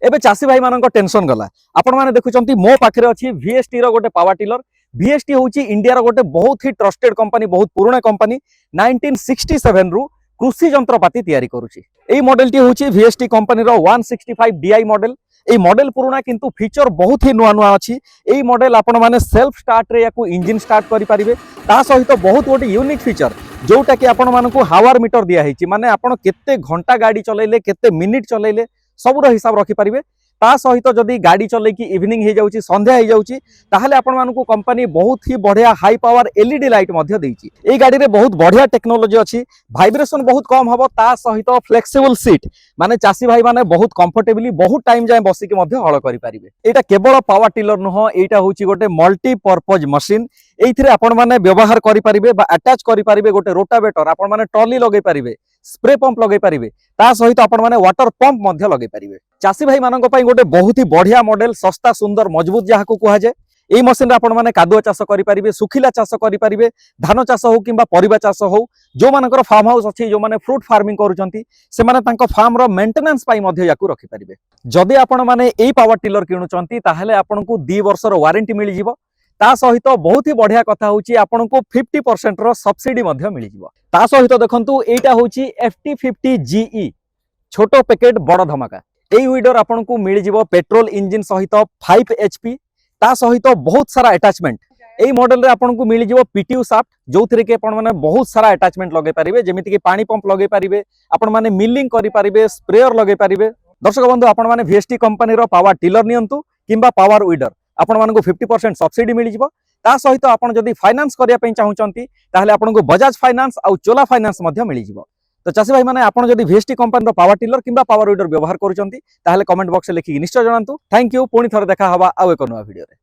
एबे चासी भाई मान टेंशन गला आपण मैंने देखुं मो पाखे अच्छी VST रो गोटे पावर टिलर। VST हूँ इंडिया रो गोटे बहुत ही ट्रस्टेड कंपनी, बहुत पुराना कंपनी 1967 रु कृषि जंत्रपाति तैयारी करुची। एई मॉडल टी हूँ VST कंपनी रो 165 DI मॉडल। এই মডেল পুরোনা কিন্তু ফিচর বহুত হি নুয়া নুয়া ଅଛି। এই মডেল आपण माने सेल्फ स्टार्ट रे याकू इंजिन स्टार्ट करि परिबे। ता सहित बहुत गोटे यूनिक फीचर जोटा कि आपण मानकू हावर मीटर दिया हिची, माने आपण केते घंटा गाड़ी चलेले केते मिनिट चलेले सबुर हिसाब रखि परिबे। ता सहित जदि गाड़ी चले कि इवनिंग हो जाउची, संध्या हो जाउची, ताहले आपण मानकू कंपनी बहुत ही बढ़िया हाई पावर LED लाइट मध्य देइची। एई गाड़ी रे बहुत बढ़िया टेक्नोलॉजी अछि, वाइब्रेशन बहुत कम हबो, ता सहित फ्लेक्सिबल सीट माने चासी भाई माने बहुत कंफर्टेबली बहुत टाइम जाए बसिक मध्य हल करि परिबे। एटा केवल पावर टिलर नुह, एटा होची गोटे मल्टी पर्पज मशीन। एइथिरे आपण माने व्यवहार करि परिबे बा अटैच करि परिबे गोटे रोटावेटर, आपण माने ट्रॉली लगे परिबे, स्प्रे पंप लगे परिबे, ता सहित आपण माने वाटर पंप मध्य लगे परिबे। चासी भाई मानक पई गोटे बहुत ही बढ़िया मॉडल, सस्ता सुंदर मजबूत जहाको कुहा जाय। एई मशीन रे आपण माने कादुआ चाष करि परिबे, सुखिला चाष करि परिबे, धान चाष हो किंबा परिबा चाष हो, जो मानकर फार्म हाउस अछि, जो माने फ्रूट फार्मिंग करूचंती, से माने तांको फार्म रो मेंटेनेंस पई मध्य याकू रखि परिबे। जदि आपण माने एई पावर टिलर किनुचंती ताहले आपनकू 2 वर्षर वारंटी मिलि जिवो। ता सहित बहुत ही बढ़िया कथा होची आपनकू 50% रो सब्सिडी मध्य मिलि जिवो। ता सहित देखंतु एटा होची FT50 GE छोटो पैकेट बड़ धमाका। एई वीडर आपनकू मिलि जिवो पेट्रोल इंजिन सहित 5 HP, ता सहित बहुत सारा अटैचमेंट। एई मॉडल रे आपनकू मिलि जिवो PTU शाफ्ट, जोथिरे के आपण माने बहुत सारा अटैचमेंट लगे परिबे, जेमिति कि पानी पंप लगे परिबे, आपण माने मिलिंग करि परिबे, स्प्रेयर लगे परिबे। दर्शक बंधु आपण माने VST कंपनी रो पावर टिलर नियंतु किंबा पावर वीडर, आपण मानकू 50% सब्सिडी मिलि जिवो। ता सहित आपण जदि फाइनेंस करिया पई चाहुचंती ताहले आपनकू बजाज फाइनेंस आउ चोला फाइनेंस मध्य मिलि जिवो। तो चासी भाई माने आपण जदि VST कंपनी रो पावर टिलर किंबा पावर वीडर व्यवहार करूचंती ताहले कमेंट बॉक्स रे लिखि निश्चय जणांतु। थैंक यू, पुणी थरे देखा हवा आउ एक नुवा वीडियो रे।